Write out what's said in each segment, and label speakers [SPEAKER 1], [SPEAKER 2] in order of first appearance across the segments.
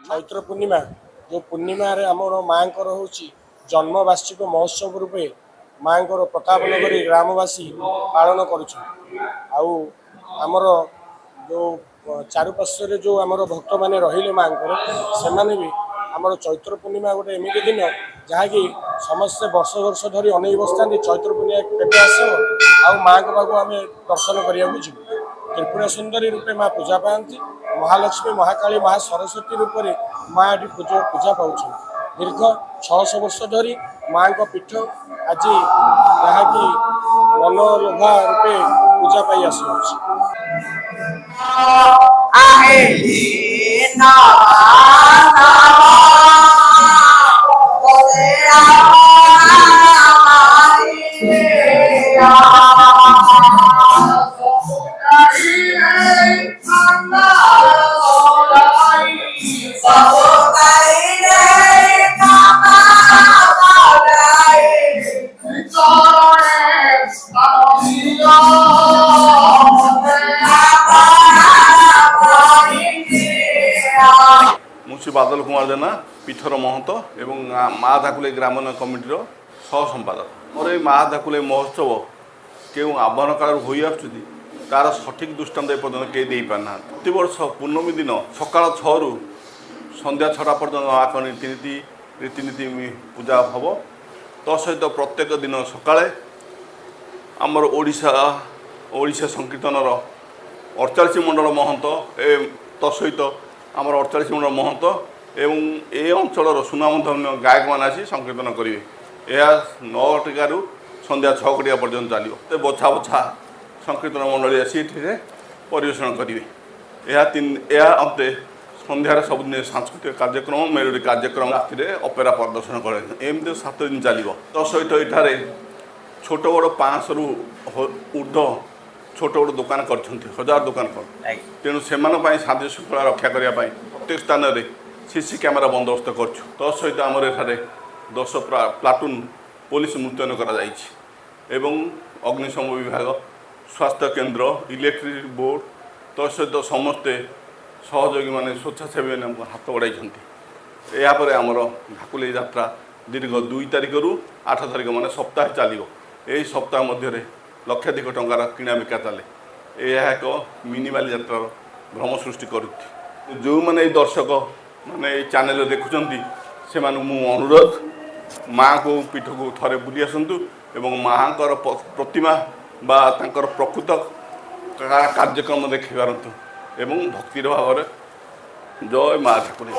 [SPEAKER 1] चैत्र पूर्णिमा जो पूर्णिमा आमर माँ हूँ जन्मवार्षिक महोत्सव रूपे माँ प्रताप नगरी ग्रामवासी पालन करमर जो चारुपार्श्व जो आमर भक्त मैंने रहिले माँ से भी आमर चैत्र पूर्णिमा गोटे एमती दिन जहाँकि समस्ते वर्ष वर्ष धरी अनेक बसता चैत्र पूर्णिमा केवे आस माँ को पाक आम दर्शन करने त्रिपुरा सुंदरी रूपे माँ पूजा पाती महालक्ष्मी महाकाली महासरस्वती रूप में माँ ये पूजा पाँच दीर्घ 600 वर्ष धरी माँ को पीठ आज जहाँकि मनोलोभा रूपे पूजा पाई आस
[SPEAKER 2] मुंशी बादल कुमार जेना पीठर महंत एवं माँ धाकुले ग्रामोन्नयन कमिटर सह संपादक मोर ये माँ धाकुले महोत्सव क्यों आह्वान काल हो तार सठिक दृष्टांत एपर्तन कई दे पारना प्रतिवर्ष पूर्णमी दिन सकाल 6 रु संध्या 6टा पर्यटन माँ का रीतिनीति पूजा हम तो सहित प्रत्येक दिन सकाळे आमर ओडिशा संकीर्तनर 48 मंडल महंत तो सहित आमर 48 मंडल महंत एवं ए अंचल सुनामधन्य गायक मैंने आसी संकीर्तन करेंगे यह 9 टिकारु संध्या 6 घटिया पर्यटन चलो बछा बछा संकीर्तन मंडली आसी परिवेषण करेंगे यह अंते संध्यार सबुदिन सांस्कृतिक कार्यक्रम मेलोडी कार्यक्रम राति अपेरा प्रदर्शन करेंगे एमती 7 दिन चलो तो सहित ये छोट बड़ 500 रु ऊर्ध छोट बड़ दुकान कर 1000 दुकान कर तेणु से शांति श्रृंखला रक्षा करने प्रत्येक स्थान में सीसी कैमेरा बंदोबस्त कर तो सहित आमर एठारे 10 प्लाटून पुलिस मुतयन कर अग्निशम विभाग स्वास्थ्य केन्द्र इलेक्ट्रिक बोर्ड तो सहित समस्ते सहयोगी मैंने स्वेच्छासेवी मैंने हाथ बढ़ाई यापर आमर धाकुली यात्रा दीर्घ 2 तारिख रु 8 तारिख मैंने सप्ताह चलो यही सप्ताह मध्य लक्षाधिक टंकार किणा बिका चले यह एक मिनिमाल यात्रार भ्रम सृष्टि कर जो मैंने दर्शक मैंने चैनल देखुं से अनुरोध माँ को पीठ को थे बुली आसतु एवं माँ प्रतिमा बा तांकर प्रकृत कार्यक्रम देखी पारतु एवं भक्तिर भाव जय माँ ठाकुरी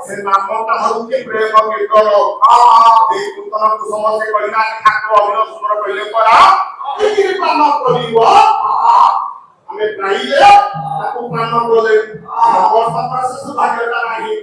[SPEAKER 3] से नामटा हरुके प्रेम कीर्तन ए कीर्तन को समझे कहिना ठाकुर अभिनव सुंदर कहिले परा किरि प्राण करिवो हमें प्राइले ताको प्राण बोले अवस्था पर से भाग्यता नाही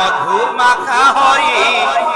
[SPEAKER 4] मधुमाखा हरी